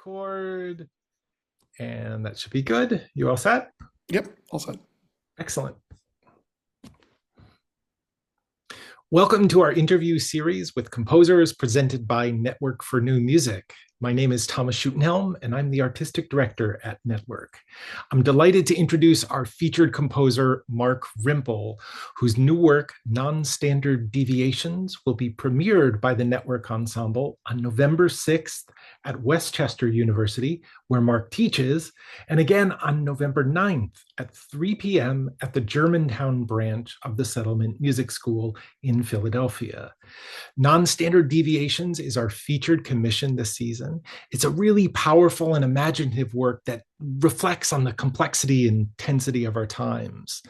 Record, and that should be good. You all set? Yep, all set. Excellent. Welcome to our interview series with composers presented by Network for New Music. My name is Thomas Schuttenhelm, and I'm the artistic director at Network. I'm delighted to introduce our featured composer, Mark Rimple, whose new work, Non-Standard Deviations, will be premiered by the Network Ensemble on November 6th at Westchester University, where Mark teaches, and again on November 9th at 3 p.m. at the Germantown branch of the Settlement Music School in Philadelphia. Non-Standard Deviations is our featured commission this season. It's a really powerful and imaginative work that reflects on the complexity and intensity of our times.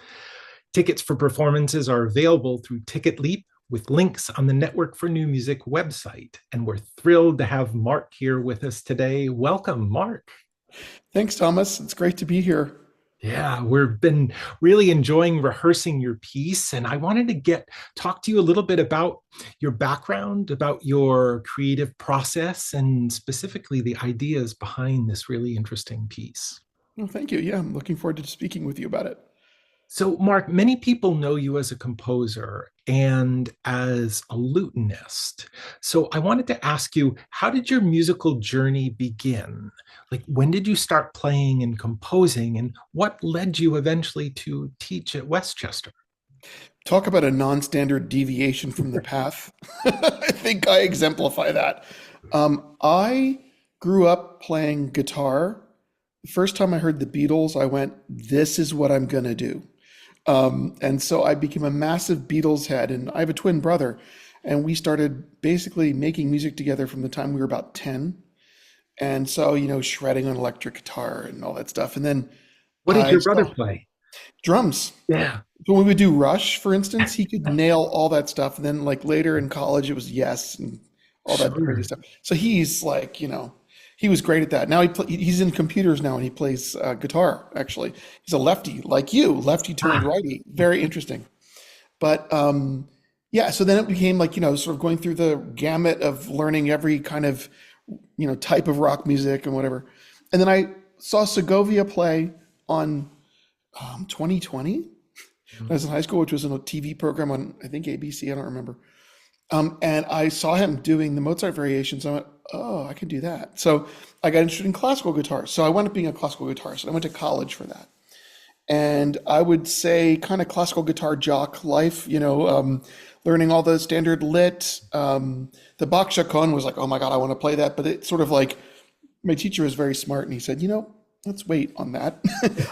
Tickets for performances are available through Ticket Leap with links on the Network for New Music website. And we're thrilled to have Mark here with us today. Welcome, Mark. Thanks, Thomas. It's great to be here. Yeah, we've been really enjoying rehearsing your piece, and I wanted to talk to you a little bit about your background, about your creative process, and specifically the ideas behind this really interesting piece. Well, thank you. Yeah, I'm looking forward to speaking with you about it. So, Mark, many people know you as a composer and as a lutenist. So, I wanted to ask you, how did your musical journey begin? Like, when did you start playing and composing, and what led you eventually to teach at Westchester? Talk about a non-standard deviation from the path. I think I exemplify that. I grew up playing guitar. The first time I heard the Beatles, I went, "This is what I'm gonna do." And so I became a massive Beatles head, and I have a twin brother, and we started basically making music together from the time we were about 10. And so, shredding on electric guitar and all that stuff. And then What did I your brother saw play? drums. Yeah. So when we would do Rush, for instance, he could nail all that stuff. And then like later in college, it was Yes and all that crazy Sure. stuff. So he's like, he was great at that. Now he's in computers now and he plays guitar, actually. He's a lefty, like you, lefty turned Ah, righty. Very interesting. But yeah, so then it became like, sort of going through the gamut of learning every kind of, type of rock music and whatever. And then I saw Segovia play on 2020 when I was in high school, which was in a TV program on, I think, ABC. I don't remember. And I saw him doing the Mozart variations. I went, oh, I can do that. So I got interested in classical guitar. So I wound up being a classical guitarist. I went to college for that. And I would say kind of classical guitar jock life, learning all the standard lit. The Bach Chaconne was like, oh my God, I want to play that. But it's sort of like my teacher was very smart and he said, let's wait on that.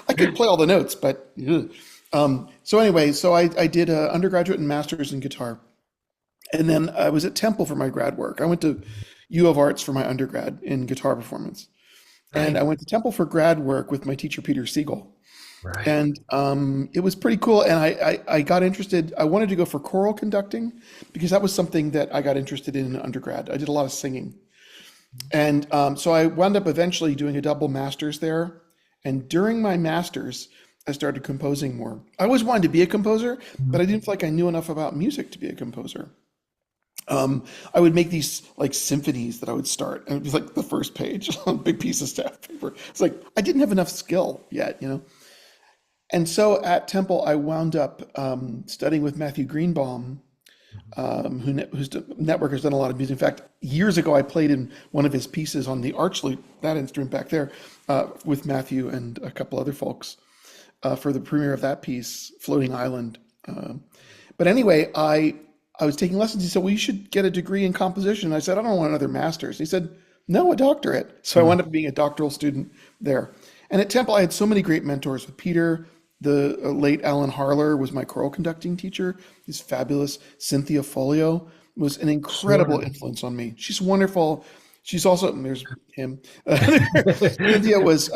I could play all the notes, but ugh. So anyway, so I did a undergraduate and master's in guitar. And then I was at Temple for my grad work. I went to U of Arts for my undergrad in guitar performance. And nice. I went to Temple for grad work with my teacher, Peter Siegel. Right. And it was pretty cool. And I got interested, I wanted to go for choral conducting because that was something that I got interested in undergrad. I did a lot of singing. And so I wound up eventually doing a double master's there. And during my master's, I started composing more. I always wanted to be a composer, but I didn't feel like I knew enough about music to be a composer. I would make these like symphonies that I would start, and it was like the first page on a big piece of staff paper. It's like I didn't have enough skill yet. And so at Temple, I wound up studying with Matthew Greenbaum, whose network has done a lot of music. In fact, years ago, I played in one of his pieces on the arch lute, that instrument back there, with Matthew and a couple other folks for the premiere of that piece, Floating Island. But anyway, I was taking lessons. He said, well, you should get a degree in composition. I said, I don't want another master's. He said, no, a doctorate. So I wound up being a doctoral student there. And at Temple, I had so many great mentors with Peter. The late Alan Harler was my choral conducting teacher. He's fabulous. Cynthia Folio was an incredible Sure. influence on me. She's wonderful. She's also, and there's him. Cynthia was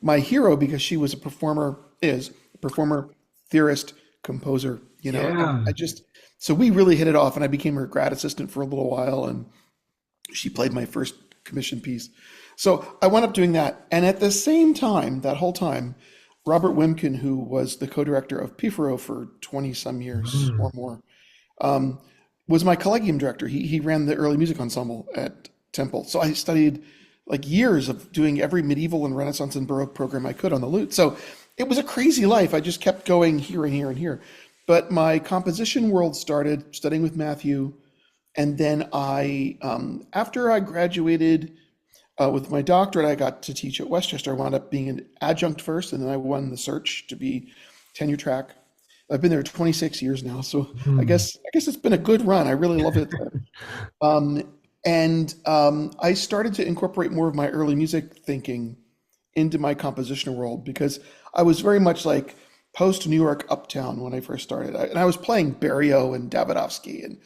my hero because she was is a performer, theorist, composer. Yeah. So we really hit it off, and I became her grad assistant for a little while, and she played my first commission piece. So I wound up doing that. And at the same time, that whole time, Robert Wimkin, who was the co-director of Pifero for 20 some years Mm. or more, was my collegium director. He ran the early music ensemble at Temple. So I studied like years of doing every medieval and Renaissance and Baroque program I could on the lute. So it was a crazy life. I just kept going here and here and here. But my composition world started studying with Matthew. And then after I graduated with my doctorate, I got to teach at Westchester. I wound up being an adjunct first, and then I won the search to be tenure track. I've been there 26 years now, so I Hmm. guess it's been a good run. I really love it there. I started to incorporate more of my early music thinking into my compositional world because I was very much like post New York Uptown when I first started. And I was playing Berio and Davidovsky and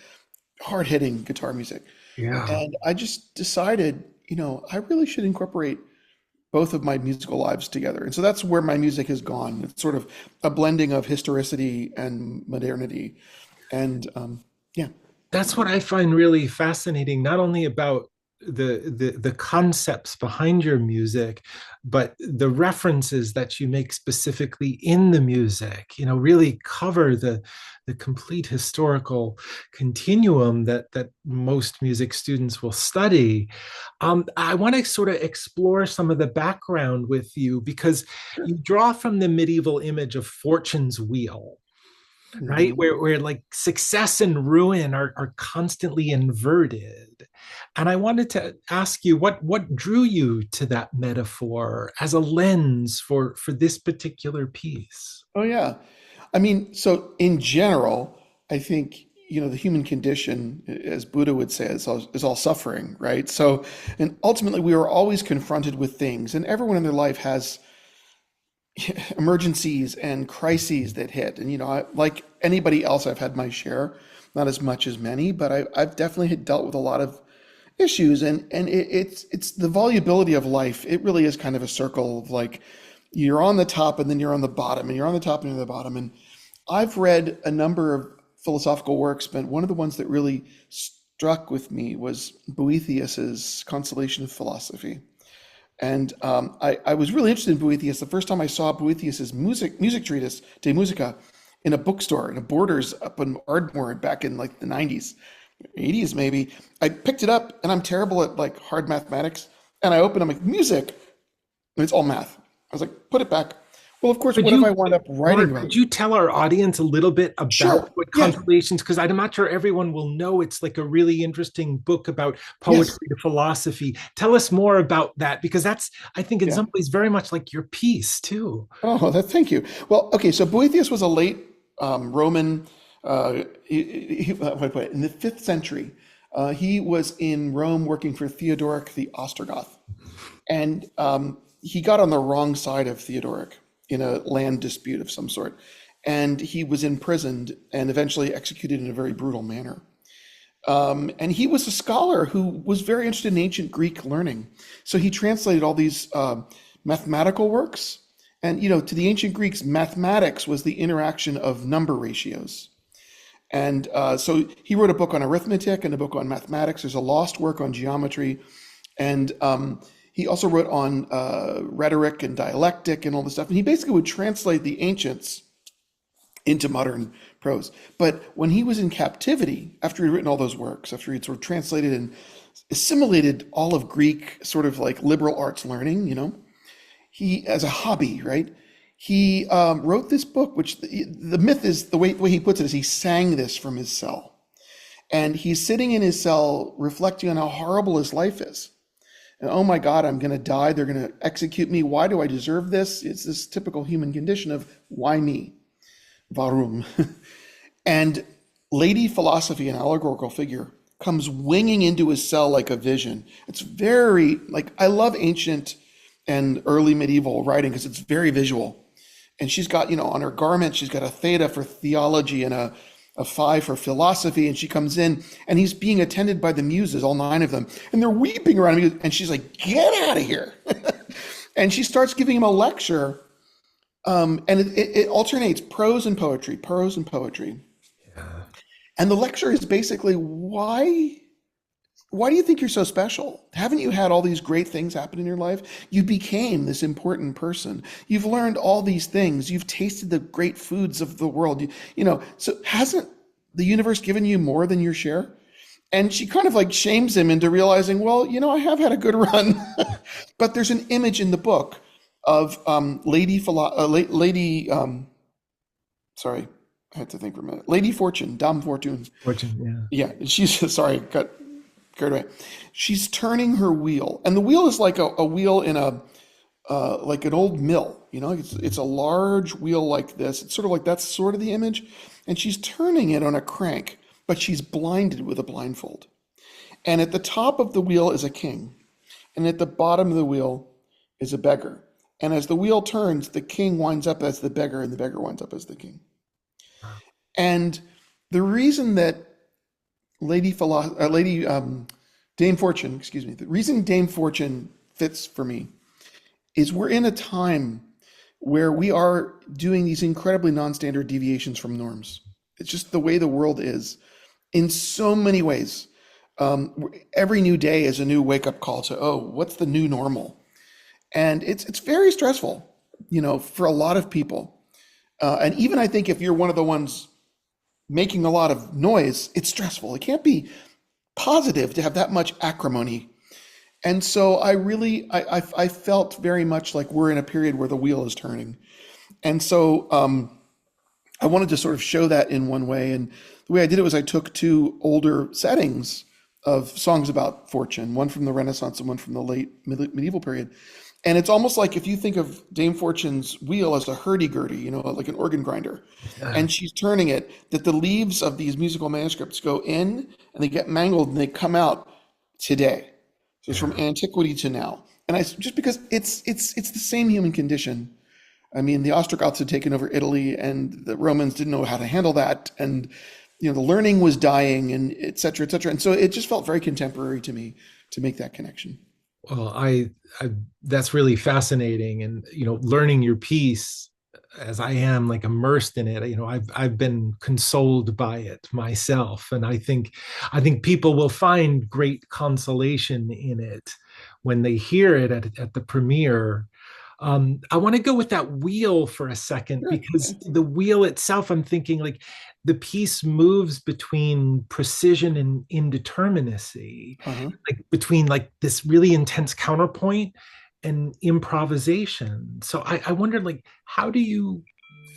hard hitting guitar music. Yeah. And I just decided, I really should incorporate both of my musical lives together. And so that's where my music has gone. It's sort of a blending of historicity and modernity. And yeah. That's what I find really fascinating, not only about the concepts behind your music, but the references that you make specifically in the music, really cover the complete historical continuum that most music students will study. I want to sort of explore some of the background with you because Sure. you draw from the medieval image of fortune's wheel, right? Mhm. Where like success and ruin are constantly inverted. And I wanted to ask you what drew you to that metaphor as a lens for this particular piece. Oh, yeah. I mean, so in general, I think, the human condition, as Buddha would say, is all suffering, right? So, and ultimately, we are always confronted with things, and everyone in their life has emergencies and crises that hit. And, like anybody else, I've had my share, not as much as many, but I've definitely had dealt with a lot of issues. And it's the volubility of life. It really is kind of a circle of like, you're on the top and then you're on the bottom and you're on the top and you're on the bottom. And I've read a number of philosophical works, but one of the ones that really struck with me was Boethius's Consolation of Philosophy. And I was really interested in Boethius. The first time I saw Boethius's music treatise, De Musica, in a bookstore, in a Borders up in Ardmore back in like the 90s, 80s maybe. I picked it up and I'm terrible at like hard mathematics. And I opened, I'm like, music. And it's all math. I was like, put it back. Well, of course, Could what if I you, wound up writing Mark, about could it? you tell our audience a little bit about Sure. what Yeah. Consolations? Because I'm not sure everyone will know it's like a really interesting book about Yes. poetry to philosophy. Tell us more about that because that's, I think, in Yeah. some ways, very much like your piece too. Oh, thank you. Well, okay, so Boethius was a late Roman, what, in the 5th century. He was in Rome working for Theodoric the Ostrogoth. And he got on the wrong side of Theodoric in a land dispute of some sort. And he was imprisoned and eventually executed in a very brutal manner. And he was a scholar who was very interested in ancient Greek learning. So he translated all these mathematical works. And, to the ancient Greeks, mathematics was the interaction of number ratios. And so he wrote a book on arithmetic and a book on mathematics. There's a lost work on geometry. And he also wrote on rhetoric and dialectic and all this stuff. And he basically would translate the ancients into modern prose. But when he was in captivity, after he'd written all those works, after he'd sort of translated and assimilated all of Greek sort of like liberal arts learning, he, as a hobby, right? He wrote this book, which the myth is the way he puts it is he sang this from his cell. And he's sitting in his cell reflecting on how horrible his life is. And oh my God, I'm going to die. They're going to execute me. Why do I deserve this? It's this typical human condition of why me? Warum? And Lady Philosophy, an allegorical figure, comes winging into his cell like a vision. It's very, like, I love ancient and early medieval writing because it's very visual. And she's got, on her garment, she's got a theta for theology and a phi for philosophy. And she comes in and he's being attended by the muses, all 9 of them. And they're weeping around him. And she's like, get out of here. And she starts giving him a lecture. And it alternates prose and poetry, prose and poetry. Yeah. And the lecture is basically why do you think you're so special? Haven't you had all these great things happen in your life? You became this important person. You've learned all these things. You've tasted the great foods of the world. So hasn't the universe given you more than your share? And she kind of like shames him into realizing, well, I have had a good run. But there's an image in the book of sorry, I had to think for a minute. Lady Fortune, Dame Fortune. Fortune, yeah. Yeah, she's sorry, got carried away. She's turning her wheel, and the wheel is like a wheel in a like an old mill. It's a large wheel like this. It's sort of like that's sort of the image, and she's turning it on a crank, but she's blinded with a blindfold. And at the top of the wheel is a king, and at the bottom of the wheel is a beggar. And as the wheel turns, the king winds up as the beggar, and the beggar winds up as the king. And the reason that Dame Fortune, excuse me, the reason Dame Fortune fits for me is we're in a time where we are doing these incredibly non-standard deviations from norms. It's just the way the world is in so many ways. Every new day is a new wake-up call to, oh, what's the new normal? And it's very stressful, for a lot of people. And even I think if you're one of the ones making a lot of noise, it's stressful. It can't be positive to have that much acrimony. And so I felt very much like we're in a period where the wheel is turning. And so I wanted to sort of show that in one way. And the way I did it was I took two older settings of songs about fortune, one from the Renaissance and one from the late medieval period. And it's almost like if you think of Dame Fortune's wheel as a hurdy-gurdy, like an organ grinder, and she's turning it, that the leaves of these musical manuscripts go in and they get mangled and they come out today. So it's from antiquity to now. And just because it's the same human condition. I mean, the Ostrogoths had taken over Italy and the Romans didn't know how to handle that. And, the learning was dying and et cetera, et cetera. And so it just felt very contemporary to me to make that connection. Well, I that's really fascinating, and learning your piece as I am like immersed in it. I've been consoled by it myself, and I think people will find great consolation in it when they hear it at the premiere. I want to go with that wheel for a second, Sure. because the wheel itself, I'm thinking like the piece moves between precision and indeterminacy, Uh-huh. like between like this really intense counterpoint and improvisation. So I wondered, like, how do you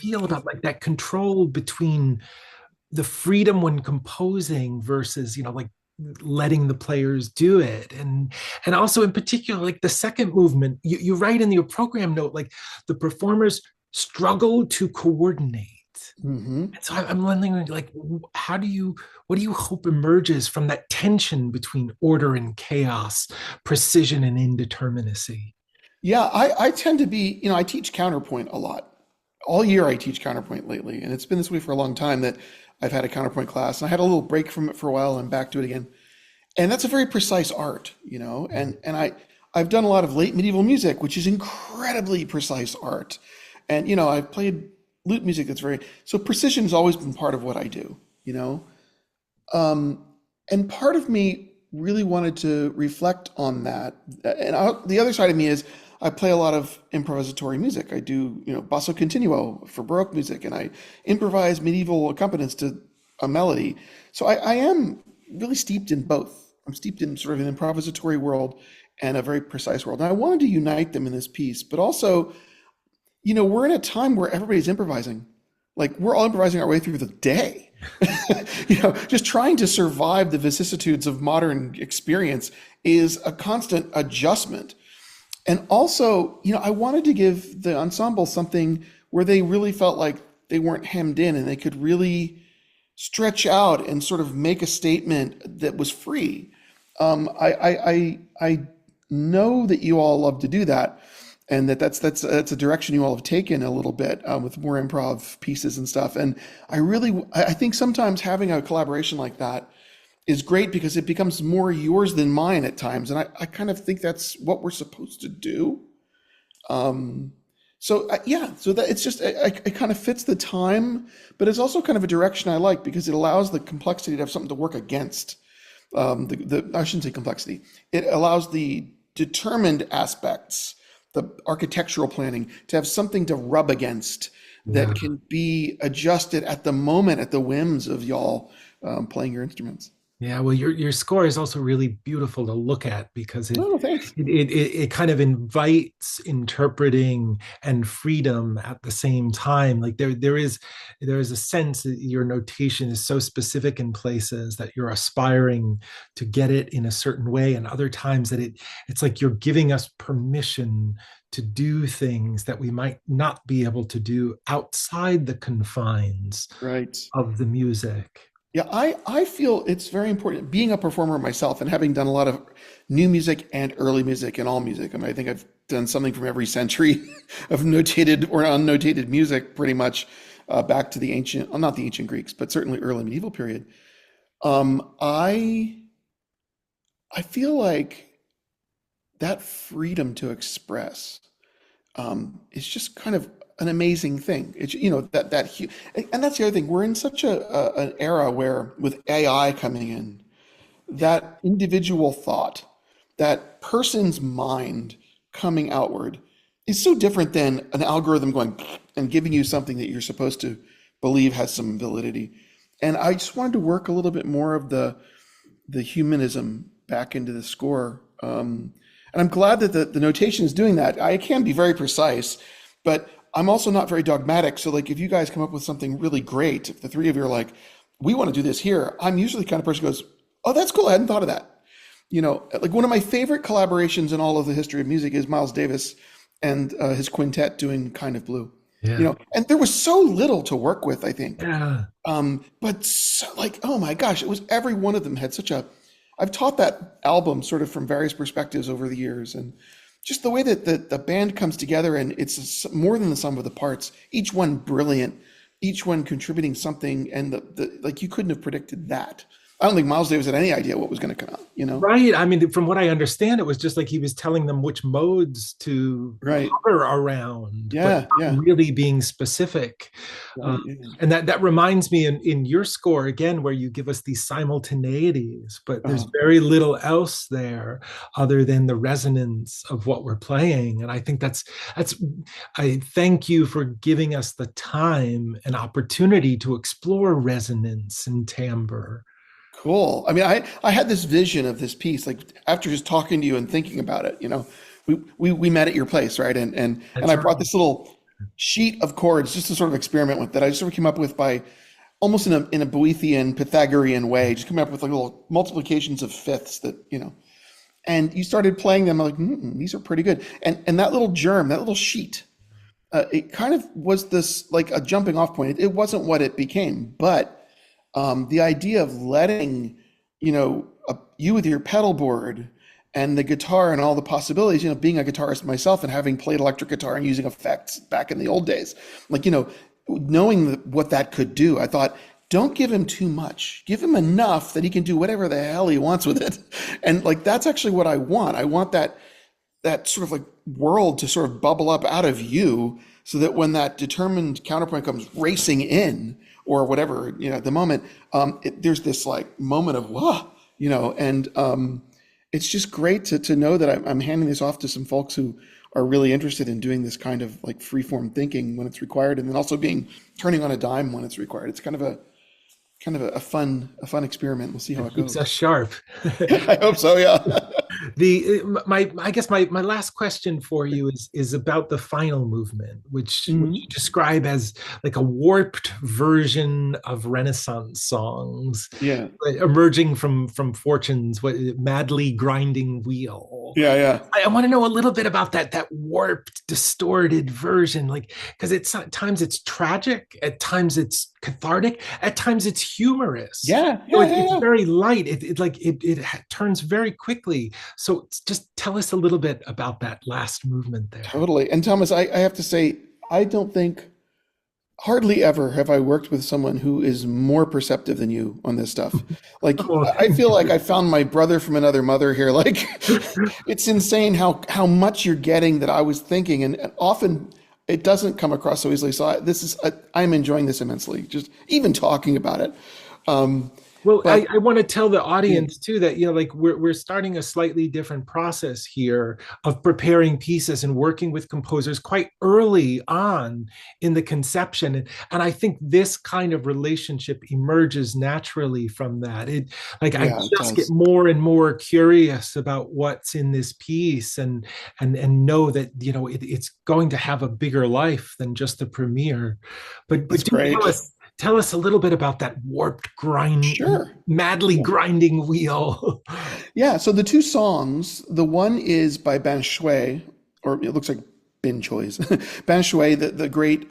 feel about like that control between the freedom when composing versus like letting the players do it, and also in particular like the second movement, you write in your program note like the performers struggle to coordinate. Mm-hmm. And so I'm wondering, like, what do you hope emerges from that tension between order and chaos, precision and indeterminacy? Yeah, I tend to be, I teach counterpoint a lot. All year I teach counterpoint lately, and it's been this way for a long time that I've had a counterpoint class, and I had a little break from it for a while and back to it again. And that's a very precise art, and I've done a lot of late medieval music, which is incredibly precise art. And I've played lute music that's so precision has always been part of what I do, and part of me really wanted to reflect on that. And the other side of me is I play a lot of improvisatory music. I do, basso continuo for Baroque music, and I improvise medieval accompaniments to a melody. So I am really steeped in both. I'm steeped in sort of an improvisatory world and a very precise world. And I wanted to unite them in this piece, but also, we're in a time where everybody's improvising. Like we're all improvising our way through the day. Just trying to survive the vicissitudes of modern experience is a constant adjustment. And also, I wanted to give the ensemble something where they really felt like they weren't hemmed in and they could really stretch out and sort of make a statement that was free. I know that you all love to do that, and that's a direction you all have taken a little bit with more improv pieces and stuff. And I think sometimes having a collaboration like that is great because it becomes more yours than mine at times. And I kind of think that's what we're supposed to do. So that it's just, it kind of fits the time, but it's also kind of a direction I like because it allows the complexity to have something to work against. I shouldn't say complexity. It allows the determined aspects, the architectural planning, to have something to rub against that can be adjusted at the moment, at the whims of y'all playing your instruments. Yeah, well, your score is also really beautiful to look at because Oh, thanks. it kind of invites interpreting and freedom at the same time. Like there is a sense that your notation is so specific in places that you're aspiring to get it in a certain way, and other times that it's like you're giving us permission to do things that we might not be able to do outside the confines Right. of the music. Yeah, I feel it's very important being a performer myself and having done a lot of new music and early music and all music. I mean, I think I've done something from every century of notated or unnotated music, pretty much back to the ancient, well, not the ancient Greeks, but certainly early medieval period. I feel like that freedom to express is just kind of an amazing thing. It's and that's the other thing. We're in such an era where with AI coming in, that individual thought, that person's mind coming outward is so different than an algorithm going and giving you something that you're supposed to believe has some validity. And I just wanted to work a little bit more of the humanism back into the score. And I'm glad that the notation is doing that. I can be very precise, but I'm also not very dogmatic. So, like, if you guys come up with something really great, if the three of you are like, we want to do this here, I'm usually the kind of person who goes, oh, that's cool. I hadn't thought of that. Like one of my favorite collaborations in all of the history of music is Miles Davis and his quintet doing Kind of Blue. Yeah. And there was so little to work with, I think. Yeah. But so, like, oh my gosh, it was every one of them had such a. I've taught that album sort of from various perspectives over the years, and just the way that the band comes together, and it's more than the sum of the parts. Each one brilliant, each one contributing something, and the like you couldn't have predicted that. I don't think Miles Davis had any idea what was going to come out. Right. I mean, from what I understand, it was just like he was telling them which modes to Right. hover around, but Yeah. not Yeah. really being specific. Uh, Right. Yeah. and that reminds me in your score again, where you give us these simultaneities, but there's Uh, very little else there other than the resonance of what we're playing. And I think that's I thank you for giving us the time and opportunity to explore resonance and timbre. cool. I mean, I had this vision of this piece, like after just talking to you and thinking about it. We met at your place, right? And That's I brought right. this little sheet of chords just to sort of experiment with that I just sort of came up with by almost in a Boethian Pythagorean way, just coming up with like little multiplications of fifths that. And you started playing them. I'm like, these are pretty good. And that little germ, that little sheet, it kind of was this like a jumping off point. It wasn't what it became, but the idea of letting, you with your pedal board and the guitar and all the possibilities, being a guitarist myself and having played electric guitar and using effects back in the old days, like, knowing what that could do, I thought, don't give him too much. Give him enough that he can do whatever the hell he wants with it. And like, that's actually what I want. I want that sort of like world to sort of bubble up out of you so that when that determined counterpoint comes racing in or whatever, at the moment, there's this like moment of, whoa, and it's just great to know that I'm handing this off to some folks who are really interested in doing this kind of like freeform thinking when it's required, and then also turning on a dime when it's required. It's kind of a fun experiment. We'll see how It it keeps goes. us sharp. I hope so. Yeah. The my I guess my last question for you is about the final movement, which you Mhm. describe as like a warped version of Renaissance songs, Yeah. emerging from Fortune's madly grinding wheel. Yeah. Yeah. I want to know a little bit about that warped, distorted version, like because it's at times it's tragic, at times it's cathartic, at times it's humorous. Yeah. So Yeah. Yeah. it's Yeah. very light. It turns very quickly. So just tell us a little bit about that last movement there. Totally. And Thomas, I have to say, I don't think hardly ever have I worked with someone who is more perceptive than you on this stuff. Like, Oh, I feel like I found my brother from another mother here. Like, it's insane how much you're getting that I was thinking, and often it doesn't come across so easily. So I'm enjoying this immensely, just even talking about it. Well, I, But I want to tell the yeah, audience too that, like we're starting a slightly different process here of preparing pieces and working with composers quite early on in the conception. And I think this kind of relationship emerges naturally from that. I yeah, it just get does. more and more curious about what's in this piece and know that, it's going to have a bigger life than just the premiere. But That's do tell great. us Tell us a little bit about that warped grind, Sure. madly Sure. grinding wheel. Yeah. So the two songs, the one is by Ban Shui, or it looks like Bin Choi's. Ban Shui, the great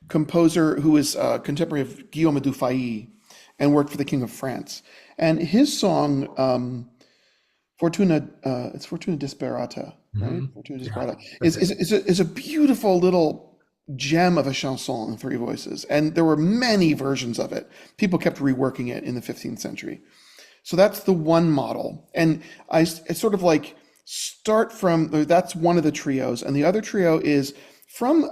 composer who was contemporary of Guillaume du Fay and worked for the King of France. And his song, Fortuna, it's Fortuna Disperata, right? Mhm. Fortuna Yeah, Disperata that's it. is a beautiful little gem of a chanson in three voices. And there were many versions of it. People kept reworking it in the 15th century. So that's the one model. And it's sort of like start from that's one of the trios. And the other trio is from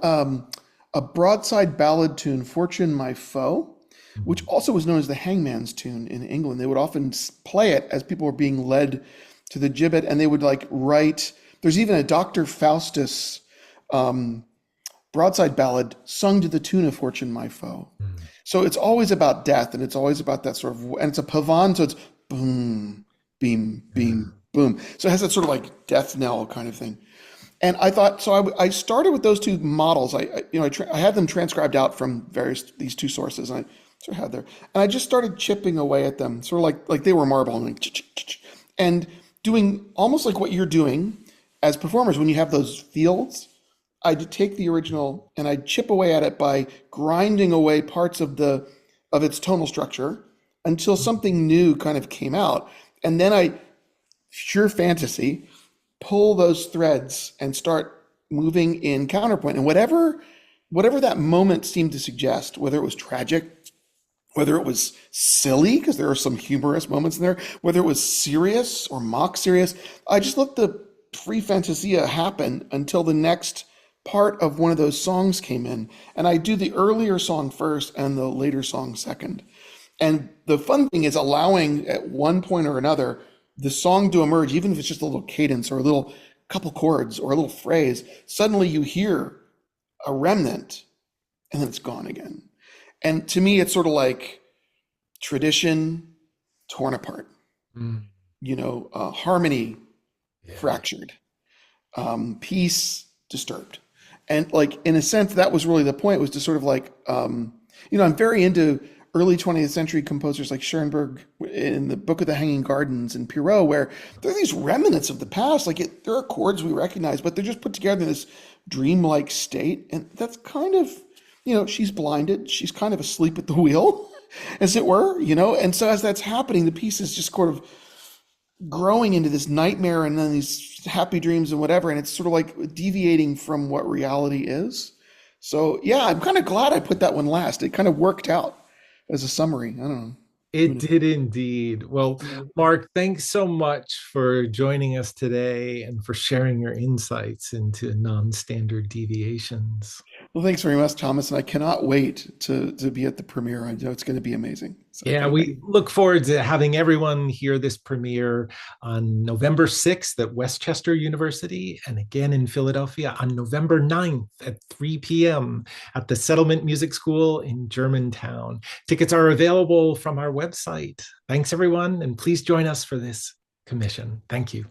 a broadside ballad tune, Fortune My Foe, which Mhm. also was known as the hangman's tune in England. They would often play it as people were being led to the gibbet, and they would like write. There's even a Dr. Faustus broadside ballad sung to the tune of Fortune My Foe. Mhm. So it's always about death, and it's always about that sort of, and it's a pavan, so it's boom, beam, Yeah. beam, boom. So it has that sort of like death knell kind of thing. And I thought, so I started with those two models. I had them transcribed out from these two sources. And I sort of had there, and I just started chipping away at them, sort of like they were marble, and, and doing almost like what you're doing as performers when you have those fields. I'd take the original and I'd chip away at it by grinding away parts of its tonal structure until something new kind of came out. And then I, pure fantasy, pull those threads and start moving in counterpoint. And whatever that moment seemed to suggest, whether it was tragic, whether it was silly, because there are some humorous moments in there, whether it was serious or mock serious, I just let the free fantasia happen until the next part of one of those songs came in. And I do the earlier song first and the later song second. And the fun thing is allowing at one point or another the song to emerge, even if it's just a little cadence or a little couple chords or a little phrase. Suddenly you hear a remnant and then it's gone again. And to me, it's sort of like tradition torn apart, Mm. harmony Yeah. fractured, peace disturbed. And like, in a sense, that was really the point, was to sort of like, I'm very into early 20th century composers like Schoenberg in the Book of the Hanging Gardens and Perrault, where there are these remnants of the past. There are chords we recognize, but they're just put together in this dreamlike state. And that's kind of, she's blinded. She's kind of asleep at the wheel, as it were, And so as that's happening, the piece is just sort of growing into this nightmare and then these happy dreams and whatever. And it's sort of like deviating from what reality is. So yeah, I'm kind of glad I put that one last. It kind of worked out as a summary. I don't It know. did indeed. Well, Mark, thanks so much for joining us today and for sharing your insights into non-standard deviations. Well, thanks very much, Thomas. And I cannot wait to be at the premiere. I know it's going to be amazing. So Yeah, thank we you. look forward to having everyone hear this premiere on November 6th at Westchester University and again in Philadelphia on November 9th at 3 p.m. at the Settlement Music School in Germantown. Tickets are available from our website. Thanks, everyone, and please join us for this commission. Thank you.